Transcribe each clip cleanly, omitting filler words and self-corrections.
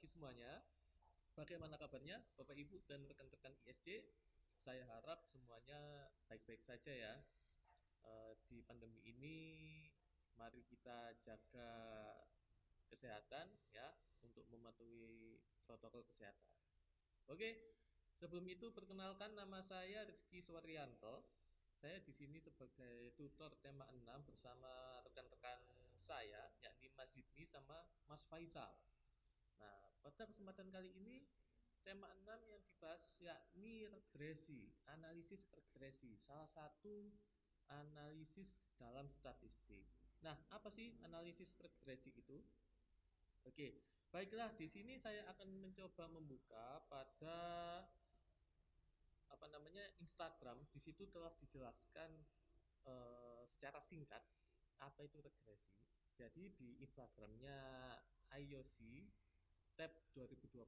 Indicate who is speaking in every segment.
Speaker 1: pagi semuanya. Bagaimana kabarnya Bapak Ibu dan rekan-rekan ISD? Saya harap semuanya baik-baik saja ya. Di pandemi ini mari kita jaga kesehatan ya untuk mematuhi protokol kesehatan. Oke, sebelum itu perkenalkan nama saya Rizky Suwaryanto. Saya di sini sebagai tutor tema 6 bersama rekan-rekan saya yakni Mas Zidni sama Mas Faisal. Nah, pada kesempatan kali ini tema 6 yang dibahas yakni regresi, analisis regresi, salah satu analisis dalam statistik. Nah, apa sih analisis regresi itu? Oke, baiklah di sini saya akan mencoba membuka pada Instagram. Di situ telah dijelaskan secara singkat apa itu regresi. Jadi di Instagramnya IOC tab 2021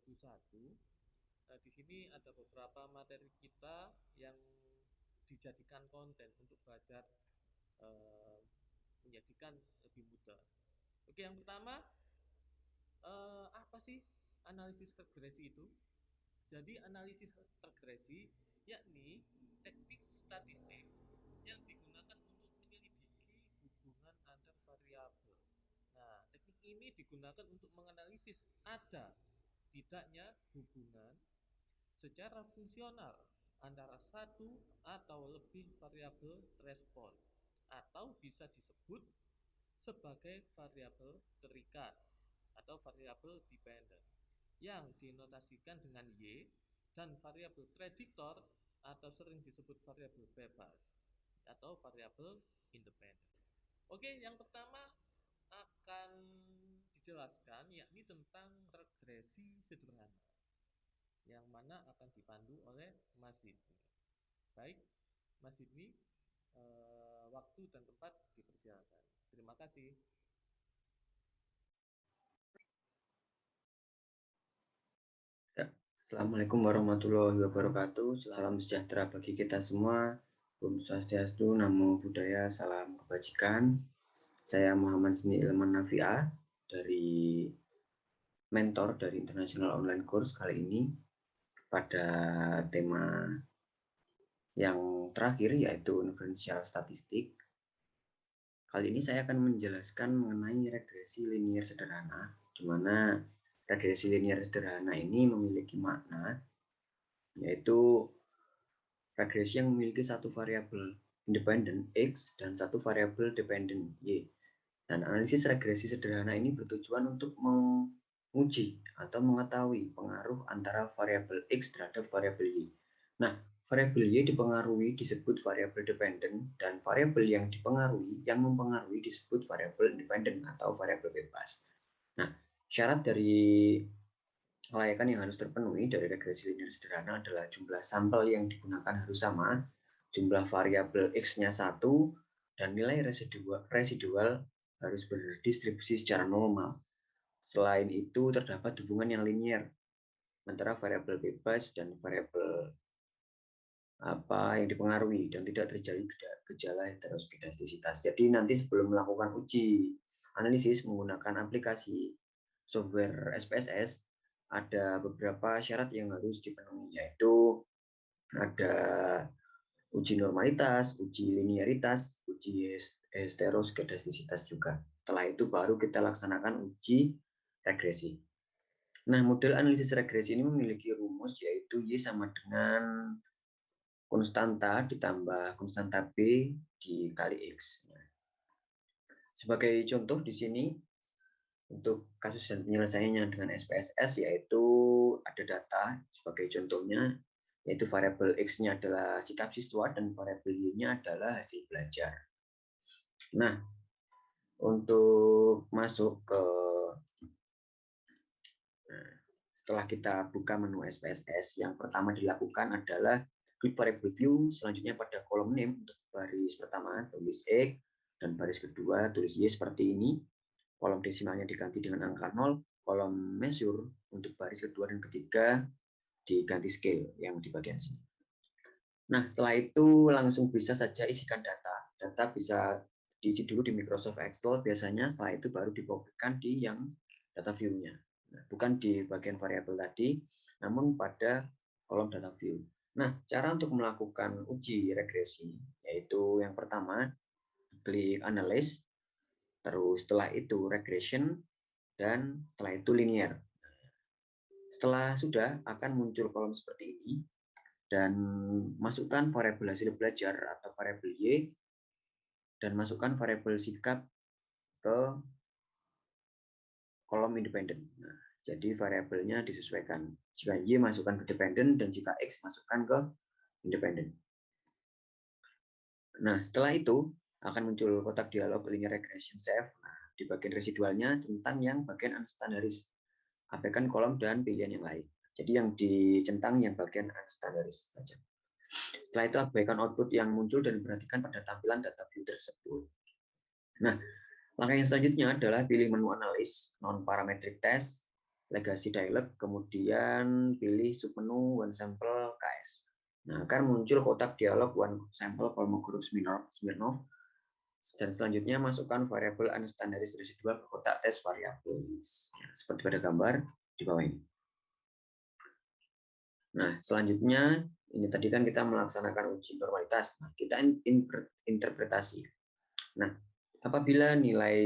Speaker 1: di sini ada beberapa materi kita yang dijadikan konten untuk belajar eh, menjadikan lebih mudah. Oke, yang pertama apa sih analisis regresi itu? Jadi analisis regresi yakni teknik statistik yang digunakan untuk menyelidiki hubungan antar variabel. Nah, teknik ini digunakan untuk menganalisis ada tidaknya hubungan secara fungsional antara satu atau lebih variabel respon atau bisa disebut sebagai variabel terikat atau variabel dependent yang dinotasikan dengan Y dan variabel prediktor atau sering disebut variabel bebas atau variabel independen. Oke, yang pertama akan dijelaskan yakni tentang regresi sederhana yang mana akan dipandu oleh Mas Sidney. Baik, Mas Sidney, waktu dan tempat dipersilakan. Terima kasih.
Speaker 2: Ya, Assalamualaikum warahmatullahi wabarakatuh. Salam sejahtera bagi kita semua. Om Swastiastu, Namo Buddhaya, salam kebajikan. Saya Muhammad Seni Ilman Nafia dari mentor dari International Online Course kali ini pada tema yang terakhir yaitu inferential statistik. Kali ini saya akan menjelaskan mengenai regresi linier sederhana, di mana regresi linier sederhana ini memiliki makna yaitu regresi yang memiliki satu variabel independen X dan satu variabel dependen Y. Dan analisis regresi sederhana ini bertujuan untuk menguji atau mengetahui pengaruh antara variabel X terhadap variabel Y. Nah, variabel Y dipengaruhi disebut variabel dependen dan variabel yang mempengaruhi disebut variabel independen atau variabel bebas. Nah, syarat dari kelayakan yang harus terpenuhi dari regresi linear sederhana adalah jumlah sampel yang digunakan harus sama, jumlah variabel X-nya 1, dan nilai residual harus berdistribusi secara normal. Selain itu, terdapat hubungan yang linear antara variabel bebas dan variabel yang dipengaruhi dan tidak terjadi gejala heteroskedastisitas. Jadi nanti sebelum melakukan uji analisis menggunakan aplikasi software SPSS ada beberapa syarat yang harus dipenuhi, yaitu ada uji normalitas, uji linearitas, uji heteroskedastisitas juga. Setelah itu baru kita laksanakan uji regresi. Nah, model analisis regresi ini memiliki rumus yaitu Y sama dengan konstanta ditambah konstanta B dikali X. Nah, sebagai contoh di sini untuk kasus dan penyelesaiannya dengan SPSS yaitu ada data sebagai contohnya yaitu variabel X-nya adalah sikap siswa dan variabel Y-nya adalah hasil belajar. Nah, untuk masuk ke setelah kita buka menu SPSS, yang pertama dilakukan adalah klik variable view, selanjutnya pada kolom name untuk baris pertama tulis X dan baris kedua tulis Y seperti ini. Kolom desimalnya diganti dengan angka 0, kolom measure untuk baris kedua dan ketiga diganti scale yang di bagian sini. Nah, setelah itu langsung bisa saja isikan data. Data bisa diisi dulu di Microsoft Excel biasanya, setelah itu baru dipublikkan di yang data view-nya. bukan di bagian variabel tadi, namun pada kolom data view. Nah, cara untuk melakukan uji regresi yaitu yang pertama klik analyze, terus setelah itu regression, dan setelah itu linear. Setelah sudah akan muncul kolom seperti ini dan masukkan variabel hasil belajar atau variabel Y dan masukkan variabel sikap ke kolom independen. Nah, jadi variabelnya disesuaikan. Jika Y masukkan ke dependen dan jika X masukkan ke independen. Nah, setelah itu akan muncul kotak dialog linear regression save. Nah, di bagian residualnya centang yang bagian unstandaris. Abaikan kolom dan pilihan yang lain. Jadi yang dicentang yang bagian unstandaris saja. Setelah itu abaikan output yang muncul dan perhatikan pada tampilan data view tersebut. Nah, langkah yang selanjutnya adalah pilih menu analis, non-parametric test, legacy dialog, kemudian pilih submenu one sample KS. Nah, akan muncul kotak dialog one sample Kolmogorov Smirnov. Dan selanjutnya masukkan variabel unstandaris residual ke kotak tes variabel. Seperti pada gambar di bawah ini. Nah, selanjutnya ini tadi kan kita melaksanakan uji normalitas. Nah, kita interpretasi. Nah, apabila nilai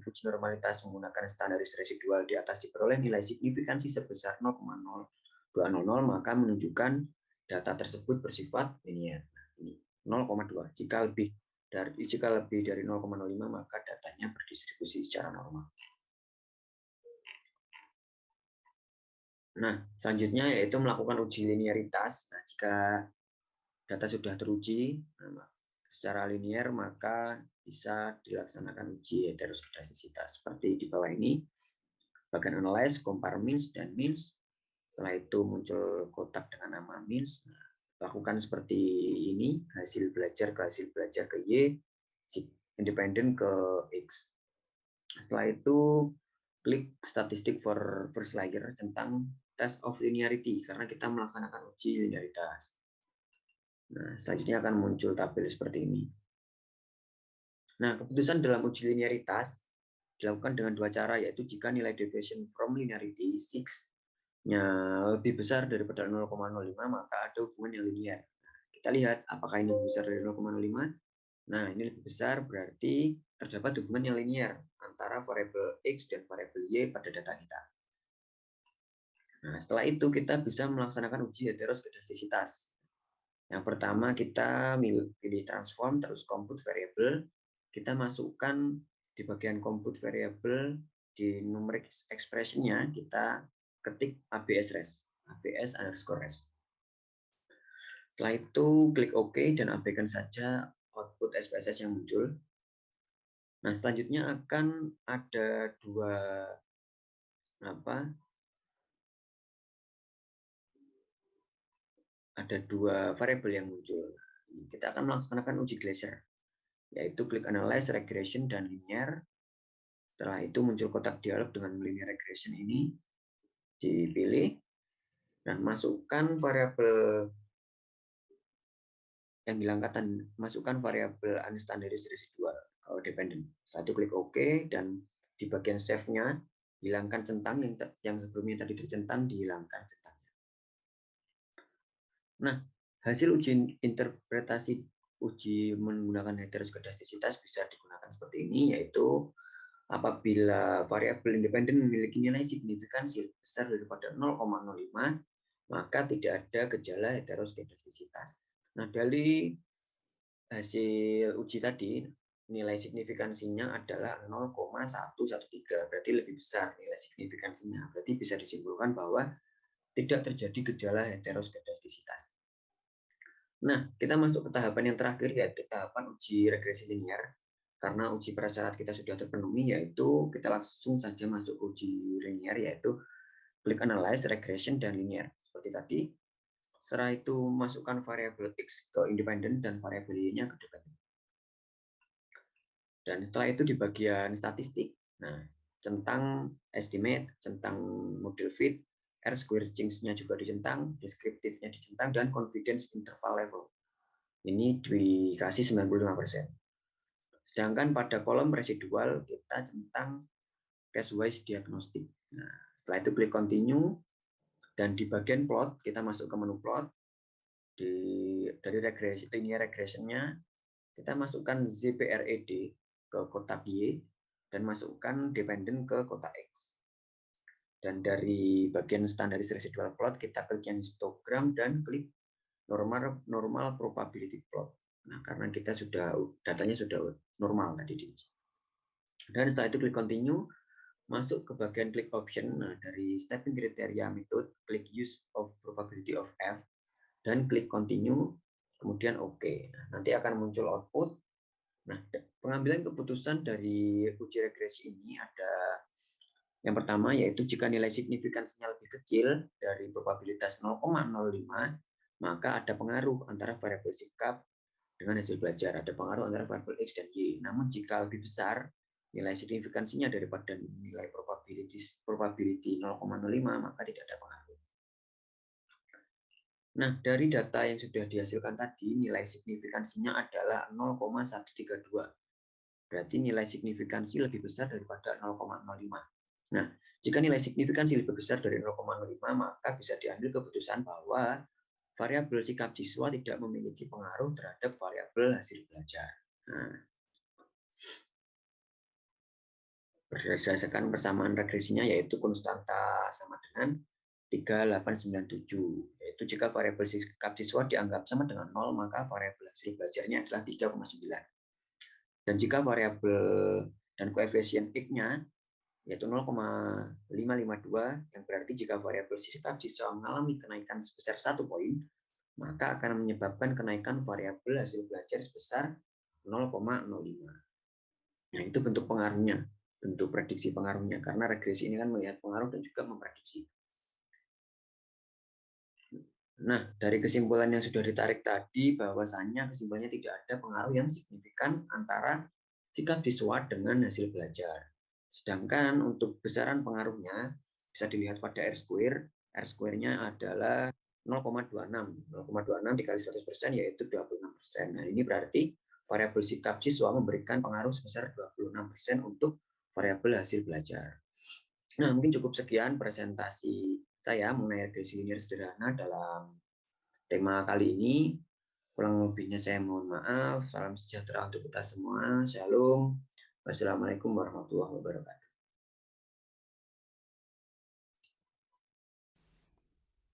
Speaker 2: uji normalitas menggunakan standaris residual di atas diperoleh nilai signifikansi sebesar 0,0200, maka menunjukkan data tersebut bersifat linear. Ini 0,2. Jika lebih dari 0,05 maka datanya berdistribusi secara normal. Nah, selanjutnya yaitu melakukan uji linearitas. Nah, jika data sudah teruji secara linear, maka bisa dilaksanakan uji heteroskedastisitas. Seperti di bawah ini, bagian analyze, compare means, dan means. Setelah itu muncul kotak dengan nama means. Nah, lakukan seperti ini, hasil belajar ke Y, independen ke X. Setelah itu, klik statistik for first layer tentang test of linearity, karena kita melaksanakan uji linearitas. Nah, selanjutnya akan muncul tabel seperti ini. Nah, keputusan dalam uji linearitas dilakukan dengan dua cara, yaitu jika nilai deviation from linearity 6-nya lebih besar daripada 0,05, maka ada hubungan yang linear. Nah, kita lihat apakah ini lebih besar dari 0,05. Nah, ini lebih besar berarti terdapat hubungan yang linear antara variabel X dan variabel Y pada data kita. Nah, setelah itu kita bisa melaksanakan uji heteroskedastisitas. Yang pertama kita pilih transform, terus compute variable. Kita masukkan di bagian compute variable, di numeric expression-nya kita ketik ABS underscore res. Setelah itu klik OK dan abaikan saja output SPSS yang muncul. Nah, selanjutnya akan ada dua variabel yang muncul. Kita akan melaksanakan uji Glaser, yaitu klik analyze, regression, dan linear. Setelah itu muncul kotak dialog dengan linear regression ini, dipilih, dan masukkan variabel yang hilangkan, masukkan variabel unstandaris residual kalau dependent. Setelah itu klik OK, dan di bagian save-nya hilangkan centang yang sebelumnya tadi tercentang, dihilangkan centangnya. Nah, hasil uji interpretasi uji menggunakan heteroskedastisitas bisa digunakan seperti ini, yaitu apabila variabel independen memiliki nilai signifikansi besar daripada 0,05, maka tidak ada gejala heteroskedastisitas. Nah, dari hasil uji tadi, nilai signifikansinya adalah 0,113, berarti lebih besar nilai signifikansinya. Berarti bisa disimpulkan bahwa tidak terjadi gejala heteroskedastisitas. Nah, kita masuk ke tahapan yang terakhir, yaitu tahapan uji regresi linear. Karena uji prasyarat kita sudah terpenuhi, yaitu kita langsung saja masuk uji linear, yaitu klik analyze, regression, dan linear. Seperti tadi. Setelah itu masukkan variabel X ke independen dan variabel Y-nya ke dependen. Dan setelah itu di bagian statistik, nah, centang estimate, centang model fit, R-square change-nya juga dicentang, deskriptifnya dicentang, dan confidence interval level. Ini dikasih 95%. Sedangkan pada kolom residual kita centang case wise diagnostik. Nah, Setelah itu klik continue, dan di bagian plot kita masuk ke menu plot. Dari linear regression-nya kita masukkan ZPRED ke kotak Y dan masukkan dependent ke kotak X. Dan dari bagian standaris residual plot kita klik yang histogram dan klik normal probability plot. Nah, karena kita datanya sudah normal tadi diuji. Dan setelah itu klik continue, masuk ke bagian klik option. Nah, dari stepping criteria method, klik use of probability of F dan klik continue, kemudian OK. Nah, nanti akan muncul output. Nah, pengambilan keputusan dari uji regresi ini ada yang pertama, yaitu jika nilai signifikansinya lebih kecil dari probabilitas 0,05, maka ada pengaruh antara variabel sikap dengan hasil belajar. Ada pengaruh antara variabel X dan Y. Namun jika lebih besar nilai signifikansinya daripada nilai probability 0,05, maka tidak ada pengaruh. Nah, dari data yang sudah dihasilkan tadi, nilai signifikansinya adalah 0,132. Berarti nilai signifikansi lebih besar daripada 0,05. Nah, jika nilai signifikansi lebih besar dari 0,05, maka bisa diambil keputusan bahwa variabel sikap siswa tidak memiliki pengaruh terhadap variabel hasil belajar. Nah, berdasarkan persamaan regresinya yaitu konstanta sama dengan 3897. Yaitu jika variabel sikap siswa dianggap sama dengan 0, maka variabel hasil belajarnya adalah 3,9. Dan jika variabel dan koefisien X-nya yaitu 0,552, yang berarti jika variabel sikap siswa mengalami kenaikan sebesar 1 poin, maka akan menyebabkan kenaikan variabel hasil belajar sebesar 0,05. Nah, itu bentuk pengaruhnya, bentuk prediksi pengaruhnya, karena regresi ini kan melihat pengaruh dan juga memprediksi. Nah, dari kesimpulan yang sudah ditarik tadi, bahwasannya kesimpulannya tidak ada pengaruh yang signifikan antara sikap siswa dengan hasil belajar. Sedangkan untuk besaran pengaruhnya bisa dilihat pada R-square. R-square-nya adalah 0,26. 0,26 dikali 100% yaitu 26%. Nah, ini berarti variabel sikap siswa memberikan pengaruh sebesar 26% untuk variabel hasil belajar. Nah, mungkin cukup sekian presentasi saya mengenai regresi linear sederhana dalam tema kali ini. Kurang lebihnya saya mohon maaf. Salam sejahtera untuk kita semua. Shalom. Wassalamualaikum warahmatullahi wabarakatuh.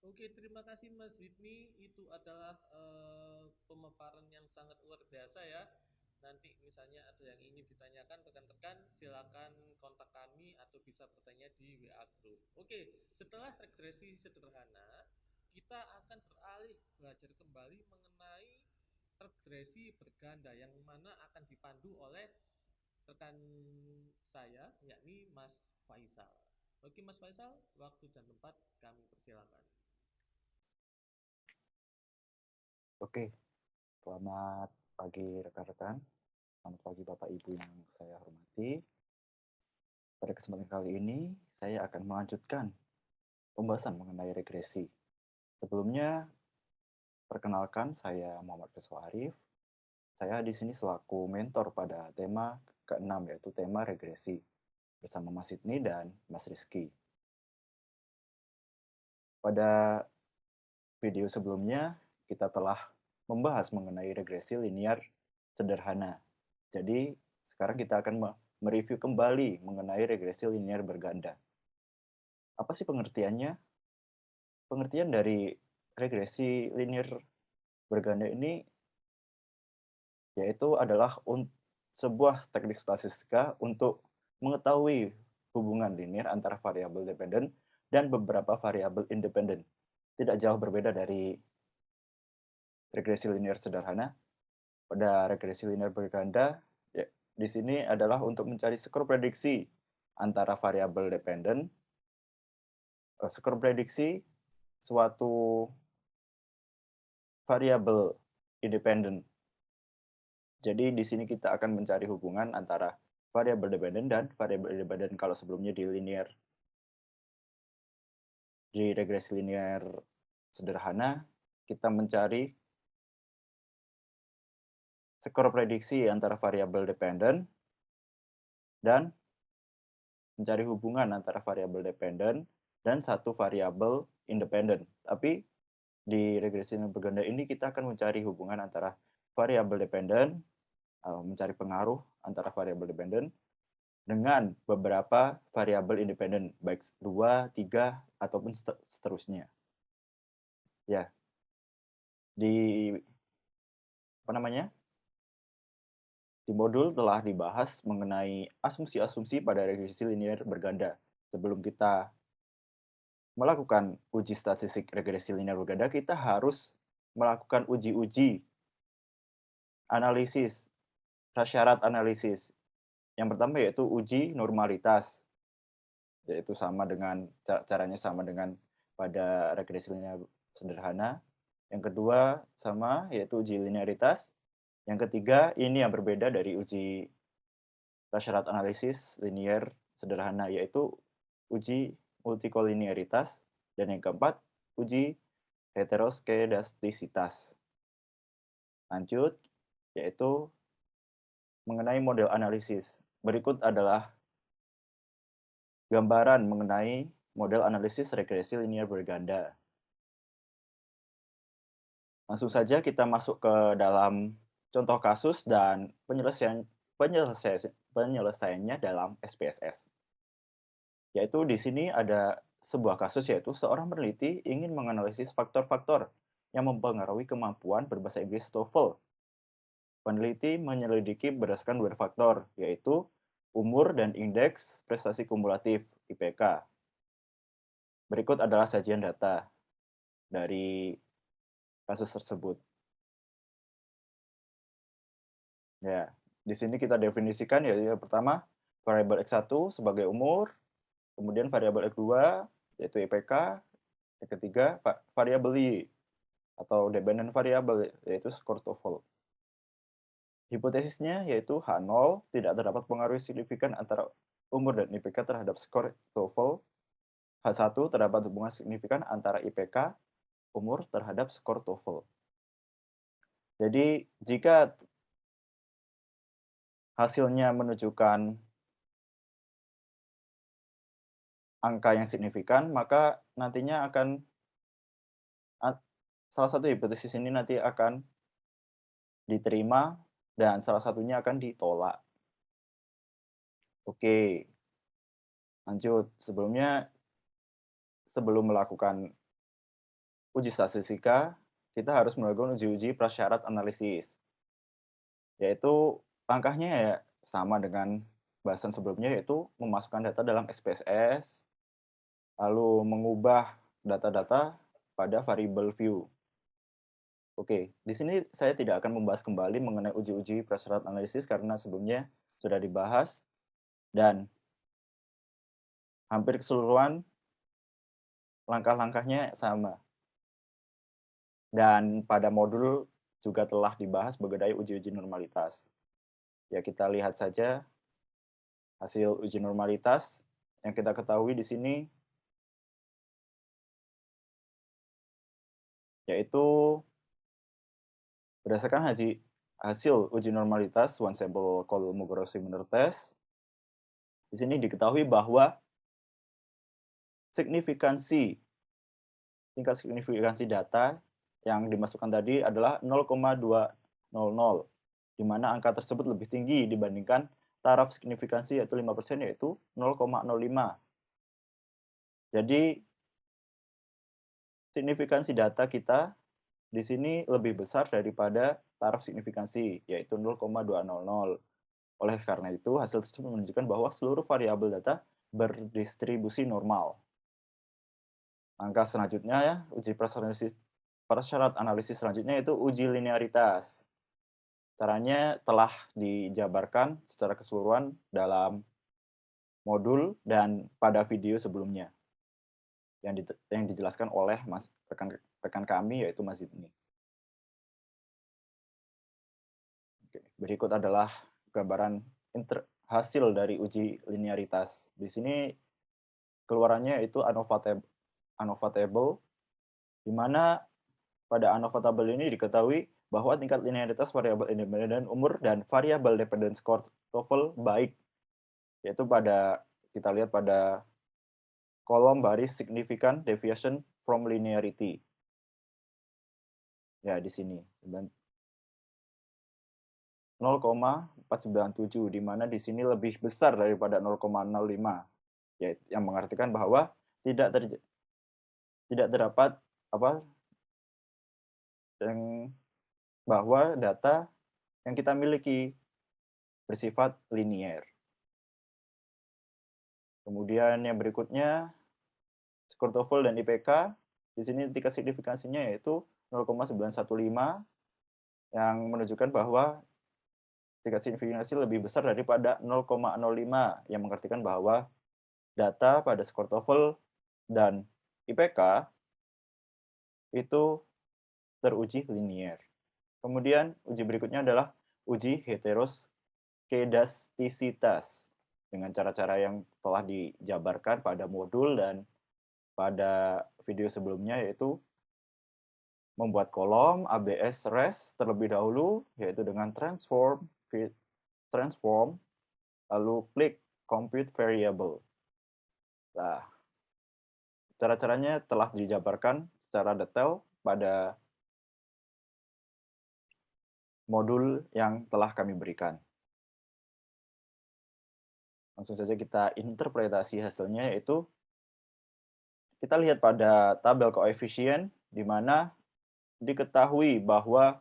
Speaker 1: Oke, terima kasih Mas Zidni. Itu adalah pemaparan yang sangat luar biasa ya. Nanti misalnya ada yang ingin ditanyakan rekan-rekan, silakan kontak kami atau bisa bertanya di WA Group. Oke, setelah regresi sederhana, kita akan beralih belajar kembali mengenai regresi berganda yang mana akan dipandu oleh rekan saya, yakni Mas Faisal. Oke Mas Faisal, waktu dan tempat kami persilakan.
Speaker 3: Oke, selamat pagi rekan-rekan. Selamat pagi Bapak Ibu yang saya hormati. Pada kesempatan kali ini, saya akan melanjutkan pembahasan mengenai regresi. Sebelumnya, perkenalkan saya Muhammad Faisal Arif. Saya di sini selaku mentor pada tema ke-6, yaitu tema regresi, bersama Mas Sidney dan Mas Rizky. Pada video sebelumnya, kita telah membahas mengenai regresi linear sederhana. Jadi, sekarang kita akan mereview kembali mengenai regresi linear berganda. Apa sih pengertiannya? Pengertian dari regresi linear berganda ini yaitu adalah sebuah teknik statistika untuk mengetahui hubungan linear antara variabel dependen dan beberapa variabel independen. Tidak jauh berbeda dari regresi linear sederhana. Pada regresi linear berganda, ya, di sini adalah untuk mencari skor prediksi antara variabel dependen, skor prediksi suatu variabel independen. Jadi di sini kita akan mencari hubungan antara variabel dependen dan variabel independen. Kalau sebelumnya di regresi linear sederhana, kita mencari skor prediksi antara variabel dependen dan mencari hubungan antara variabel dependen dan satu variabel independen. Tapi di regresi linear berganda ini kita akan mencari hubungan antara variabel dependen, mencari pengaruh antara variabel dependen dengan beberapa variabel independen, baik 2, 3, ataupun seterusnya. Ya, di modul telah dibahas mengenai asumsi-asumsi pada regresi linear berganda. Sebelum kita melakukan uji statistik regresi linear berganda, kita harus melakukan uji-uji analisis, prasyarat analisis. Yang pertama yaitu uji normalitas, yaitu caranya sama dengan pada regresi linear sederhana. Yang kedua sama, yaitu uji linearitas. Yang ketiga, ini yang berbeda dari uji prasyarat analisis linear sederhana, yaitu uji multikolinearitas. Dan yang keempat, uji heteroskedastisitas. Lanjut, yaitu mengenai model analisis. Berikut adalah gambaran mengenai model analisis regresi linear berganda. Langsung saja kita masuk ke dalam contoh kasus dan penyelesaiannya dalam SPSS. Yaitu di sini ada sebuah kasus, yaitu seorang peneliti ingin menganalisis faktor-faktor yang mempengaruhi kemampuan berbahasa Inggris TOEFL. Peneliti menyelidiki berdasarkan dua faktor, yaitu umur dan indeks prestasi kumulatif IPK. Berikut adalah sajian data dari kasus tersebut. Ya, di sini kita definisikan, yaitu yang pertama variabel X1 sebagai umur, kemudian variabel X2 yaitu IPK, yang ketiga variabel Y atau dependent variable yaitu skor TOEFL. Hipotesisnya yaitu H0 tidak terdapat pengaruh signifikan antara umur dan IPK terhadap skor TOEFL. H1 terdapat hubungan signifikan antara IPK, umur terhadap skor TOEFL. Jadi jika hasilnya menunjukkan angka yang signifikan, maka nantinya akan salah satu hipotesis ini nanti akan diterima dan salah satunya akan ditolak. Oke, lanjut. Sebelum melakukan uji statistika, kita harus melakukan uji-uji prasyarat analisis. Yaitu langkahnya ya sama dengan bahasan sebelumnya, yaitu memasukkan data dalam SPSS, lalu mengubah data-data pada variable view. Oke, di sini saya tidak akan membahas kembali mengenai uji-uji prasyarat analisis karena sebelumnya sudah dibahas dan hampir keseluruhan langkah-langkahnya sama. Dan pada modul juga telah dibahas mengenai uji-uji normalitas. Ya, kita lihat saja hasil uji normalitas yang kita ketahui di sini, yaitu berdasarkan hasil uji normalitas one sample Kolmogorov-Smirnov test, di sini diketahui bahwa tingkat signifikansi data yang dimasukkan tadi adalah 0,200, di mana angka tersebut lebih tinggi dibandingkan taraf signifikansi yaitu 5%, yaitu 0,05. Jadi signifikansi data kita di sini lebih besar daripada taraf signifikansi, yaitu 0,200. Oleh karena itu, hasil tersebut menunjukkan bahwa seluruh variabel data berdistribusi normal. Langkah selanjutnya ya, uji prasyarat analisis selanjutnya yaitu uji linearitas. Caranya telah dijabarkan secara keseluruhan dalam modul dan pada video sebelumnya yang dijelaskan oleh rekan kami yaitu Mas Zidni. Berikut adalah gambaran hasil dari uji linearitas. Di sini keluarannya yaitu ANOVA table, di mana pada ANOVA table ini diketahui bahwa tingkat linearitas variabel independen umur dan variabel dependent score TOEFL baik, yaitu kita lihat pada kolom baris significant deviation from linearity. Ya, di sini 0,497, di mana di sini lebih besar daripada 0,05, ya, yang mengartikan bahwa tidak terdapat bahwa data yang kita miliki bersifat linier. Kemudian yang berikutnya, skor TOEFL dan IPK. Di sini tingkat signifikansinya yaitu 0,915, yang menunjukkan bahwa tingkat signifikansi lebih besar daripada 0,05, yang mengartikan bahwa data pada skor TOEFL dan IPK itu teruji linier. Kemudian uji berikutnya adalah uji heteroskedastisitas dengan cara-cara yang telah dijabarkan pada modul dan pada video sebelumnya, yaitu membuat kolom ABS res terlebih dahulu, yaitu dengan transform, lalu klik compute variable. Nah, cara-caranya telah dijabarkan secara detail pada modul yang telah kami berikan. Langsung saja kita interpretasi hasilnya, yaitu kita lihat pada tabel koefisien, di mana diketahui bahwa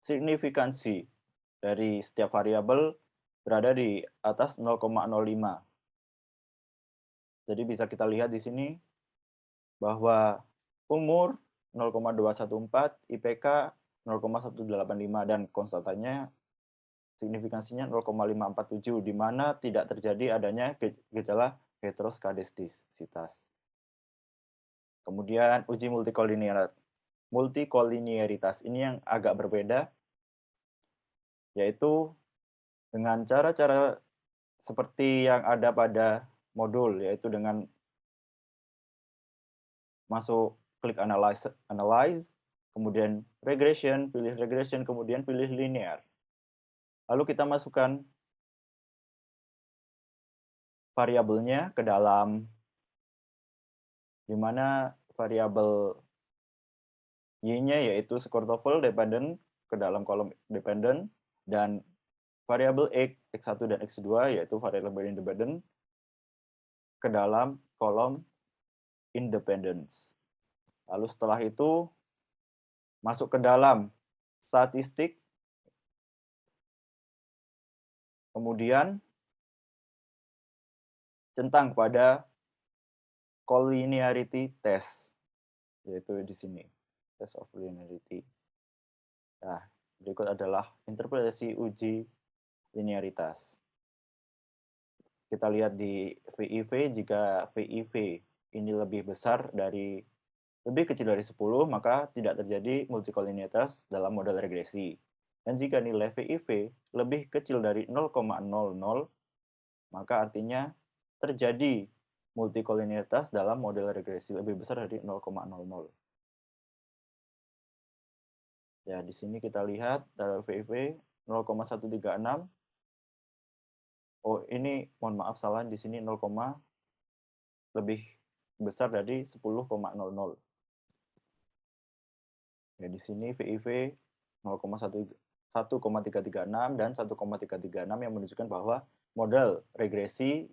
Speaker 3: signifikansi dari setiap variabel berada di atas 0,05. Jadi bisa kita lihat di sini bahwa umur 0,214, IPK 0,185, dan konstantannya signifikansinya 0,547, di mana tidak terjadi adanya gejala heteroskedastisitas. Kemudian uji multikolinearitas ini yang agak berbeda, yaitu dengan cara-cara seperti yang ada pada modul, yaitu dengan masuk klik analyze, kemudian regression, pilih regression, kemudian pilih linear. Lalu kita masukkan variabelnya ke dalam, di mana variabel Y-nya yaitu skor TOEFL dependent ke dalam kolom dependent, dan variabel X1 dan X2 yaitu variabel independent ke dalam kolom independence. Lalu setelah itu masuk ke dalam statistik, kemudian centang pada collinearity test, yaitu di sini, test of linearity. Nah, berikut adalah interpretasi uji linearitas. Kita lihat di VIV, jika VIV ini lebih kecil dari 10, maka tidak terjadi multikolinearitas dalam model regresi. Dan jika nilai VIV lebih kecil dari 0,00, maka artinya terjadi multikolinearitas dalam model regresi lebih besar dari 0,00. Ya, di sini kita lihat dari VIV 0,136. Oh, ini mohon maaf salah, di sini 0, lebih besar dari 10,00. Ya, di sini VIV 1,336 dan 1,336 yang menunjukkan bahwa model regresi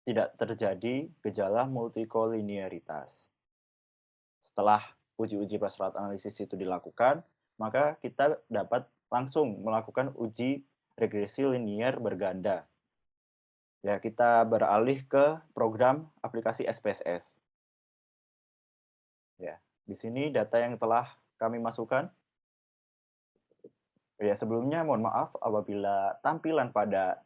Speaker 3: tidak terjadi gejala multikolinearitas. Setelah uji-uji prasyarat analisis itu dilakukan, maka kita dapat langsung melakukan uji regresi linier berganda. Ya, kita beralih ke program aplikasi SPSS. Ya, di sini data yang telah kami masukkan. Ya, sebelumnya mohon maaf apabila tampilan pada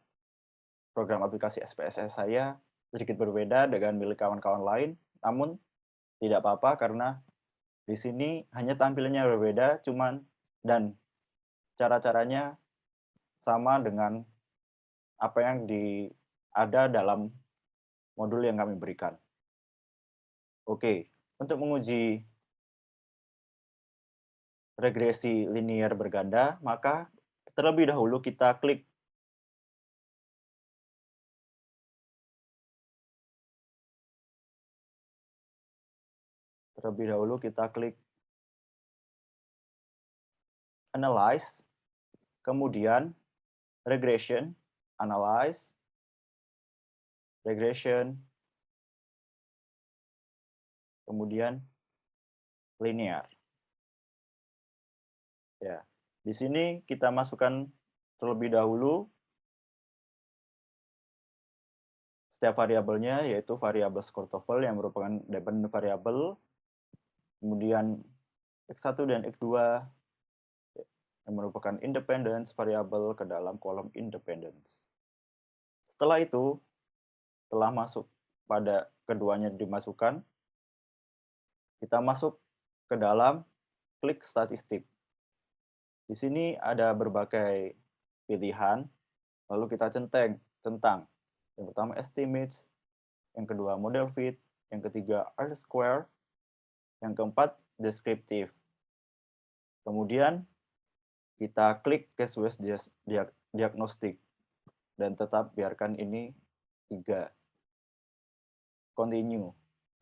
Speaker 3: program aplikasi SPSS saya sedikit berbeda dengan milik kawan-kawan lain, namun tidak apa-apa karena di sini hanya tampilannya berbeda, dan cara-caranya sama dengan apa yang ada dalam modul yang kami berikan. Oke, untuk menguji regresi linier berganda, maka terlebih dahulu kita klik Terlebih dahulu kita klik Analyze, kemudian Regression, Analyze, Regression, kemudian Linear. Ya, di sini kita masukkan terlebih dahulu setiap variabelnya, yaitu variabel skor TOEFL yang merupakan dependent variable, kemudian X1 dan X2 yang merupakan independence variable ke dalam kolom independence. Setelah itu, setelah masuk pada keduanya dimasukkan, kita masuk ke dalam klik statistik. Di sini ada berbagai pilihan, lalu kita centang. Yang pertama estimates, yang kedua model fit, yang ketiga R-square, yang keempat descriptive. Kemudian kita klik case-based diagnostic dan tetap biarkan ini 3. Continue.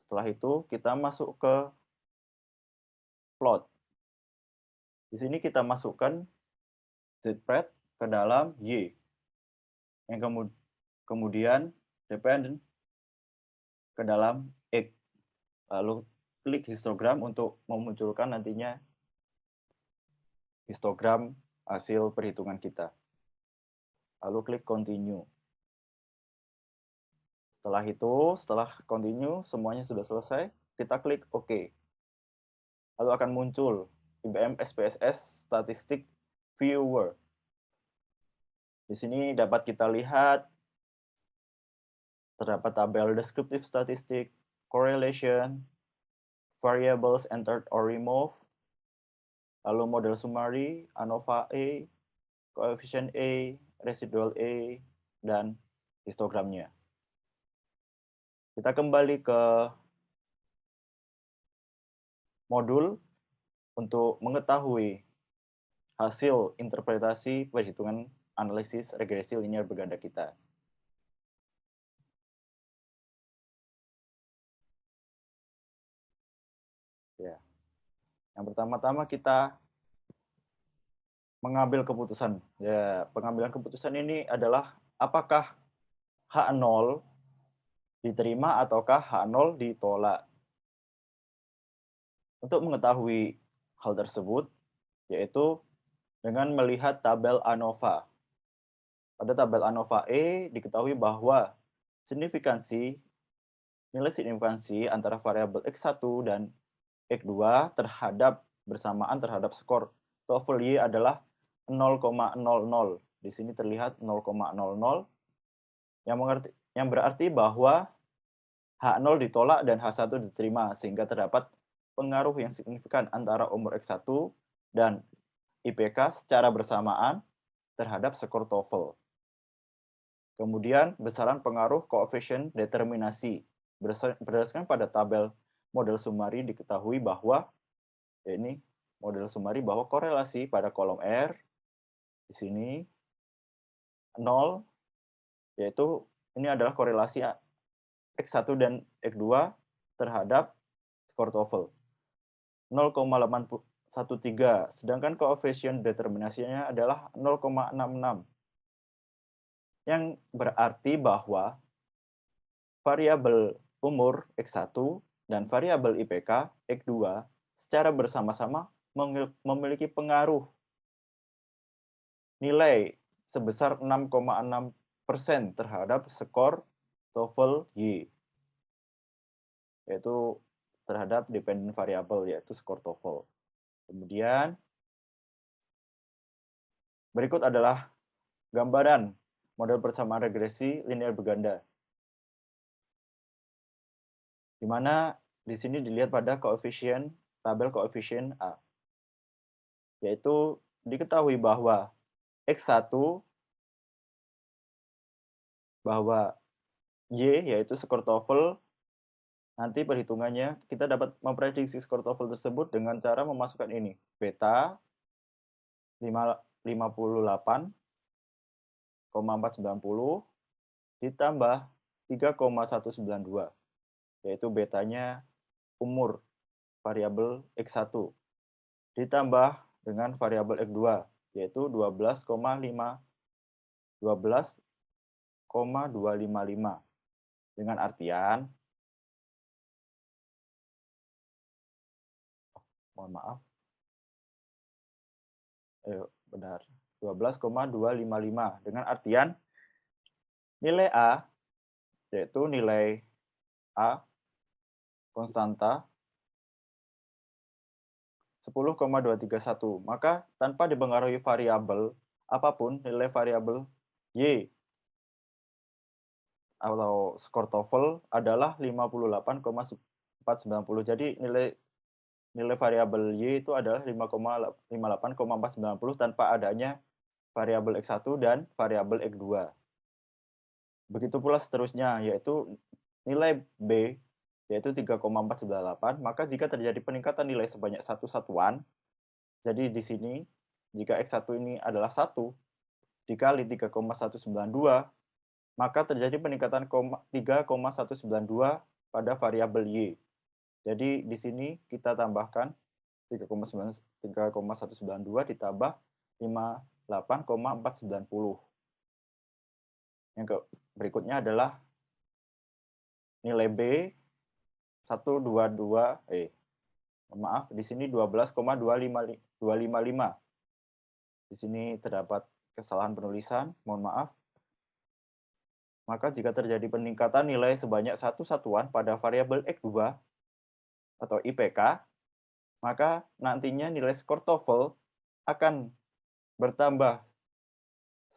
Speaker 3: Setelah itu kita masuk ke plot. Di sini kita masukkan Z-pred ke dalam Y. Yang kemudian dependent ke dalam X. Lalu klik histogram untuk memunculkan nantinya histogram hasil perhitungan kita. Lalu klik continue. Setelah continue, semuanya sudah selesai, kita klik OK. Lalu akan muncul IBM SPSS Statistik Viewer. Di sini dapat kita lihat terdapat tabel descriptive statistik, correlation, variables entered or removed, lalu model summary, ANOVA A, coefficient A, residual A, dan histogramnya. Kita kembali ke modul untuk mengetahui hasil interpretasi perhitungan analisis regresi linear berganda kita. Ya. Yang pertama-tama kita mengambil keputusan. Ya, pengambilan keputusan ini adalah apakah H0 diterima ataukah H0 ditolak. Untuk mengetahui hal tersebut, yaitu dengan melihat tabel ANOVA. Pada tabel ANOVA E diketahui bahwa nilai signifikansi antara variabel X1 dan X2 bersamaan terhadap skor TOEFL Y adalah 0,00. Di sini terlihat 0,00 yang berarti bahwa H0 ditolak dan H1 diterima, sehingga terdapat pengaruh yang signifikan antara umur X1 dan IPK secara bersamaan terhadap skor TOEFL. Kemudian besaran pengaruh koefisien determinasi. Berdasarkan pada tabel model summary diketahui bahwa ini model summary bahwa korelasi pada kolom R di sini 0, yaitu ini adalah korelasi X1 dan X2 terhadap skor TOEFL 0,813, sedangkan koefisien determinasinya adalah 0,66. Yang berarti bahwa variabel umur X1 dan variabel IPK X2 secara bersama-sama memiliki pengaruh nilai sebesar 6,6% terhadap skor TOEFL Y, yaitu terhadap dependent variable, yaitu skor TOEFL. Kemudian berikut adalah gambaran model persamaan regresi linear berganda, di mana di sini dilihat pada koefisien, tabel koefisien A, yaitu diketahui bahwa X1 bahwa Y, yaitu skor TOEFL, nanti perhitungannya kita dapat memprediksi skor TOEFL tersebut dengan cara memasukkan ini, beta 58,490 ditambah 3,192, yaitu betanya umur variabel X1 ditambah dengan variabel X2 yaitu 12,255 dengan artian mohon maaf benar 12,255 dengan artian nilai A yaitu nilai A konstanta 10,231. Maka tanpa dipengaruhi variabel apapun, nilai variabel Y atau skor TOEFL adalah 58,490. Jadi nilai variabel Y itu adalah 58,490 tanpa adanya variabel X1 dan variabel X2. Begitu pula seterusnya, yaitu nilai B, yaitu 3,498, maka jika terjadi peningkatan nilai sebanyak satu satuan, jadi di sini, jika X1 ini adalah 1 dikali 3,192, maka terjadi peningkatan 3,192 pada variabel Y. Jadi di sini kita tambahkan 3,192 ditambah 58,490. Yang berikutnya adalah nilai B 122 maaf di sini 12,255. Di sini terdapat kesalahan penulisan, mohon maaf. Maka jika terjadi peningkatan nilai sebanyak satu satuan pada variabel X2 atau IPK, maka nantinya nilai skor TOEFL akan bertambah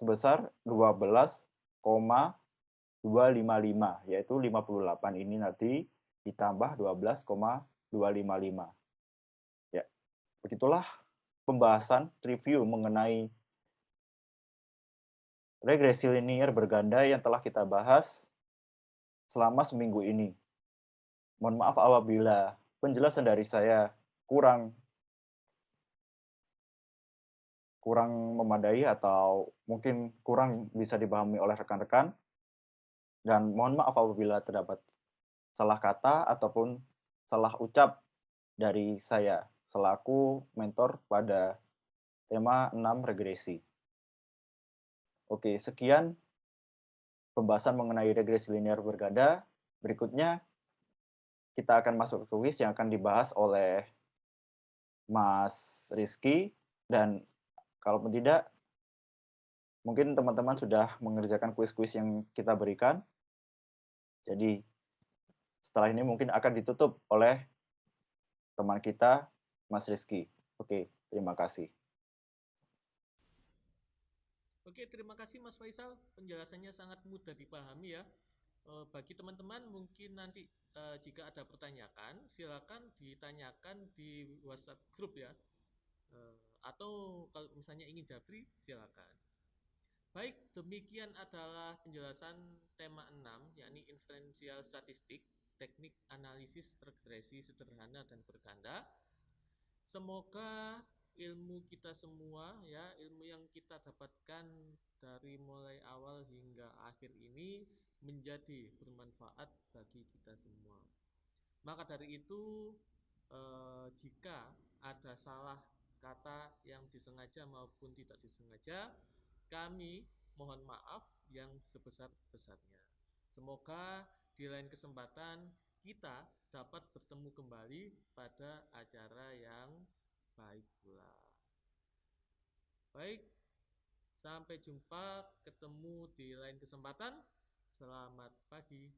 Speaker 3: sebesar 12,255, yaitu 58 ini nanti ditambah 12,255. Ya, begitulah pembahasan review mengenai regresi linier berganda yang telah kita bahas selama seminggu ini. Mohon maaf apabila penjelasan dari saya kurang memadai atau mungkin kurang bisa dipahami oleh rekan-rekan. Dan mohon maaf apabila terdapat salah kata ataupun salah ucap dari saya selaku mentor pada tema 6 regresi. Oke, sekian pembahasan mengenai regresi linear berganda. Berikutnya kita akan masuk ke kuis yang akan dibahas oleh Mas Rizky, dan kalaupun tidak, mungkin teman-teman sudah mengerjakan kuis-kuis yang kita berikan. Jadi setelah ini mungkin akan ditutup oleh teman kita, Mas Rizky. Oke, terima kasih.
Speaker 1: Oke, terima kasih Mas Faisal. Penjelasannya sangat mudah dipahami ya. Bagi teman-teman mungkin nanti jika ada pertanyaan, silakan ditanyakan di WhatsApp grup ya. Atau kalau misalnya ingin japri, silakan. Baik, demikian adalah penjelasan tema 6, yakni inferensial statistik, teknik analisis regresi sederhana dan berganda. Semoga ilmu kita semua ya, ilmu yang kita dapatkan dari mulai awal hingga akhir ini menjadi bermanfaat bagi kita semua. Maka dari itu jika ada salah kata yang disengaja maupun tidak disengaja, kami mohon maaf yang sebesar-besarnya. Semoga di lain kesempatan kita dapat bertemu kembali pada acara yang baik pula. Baik, sampai jumpa, ketemu di lain kesempatan. Selamat pagi.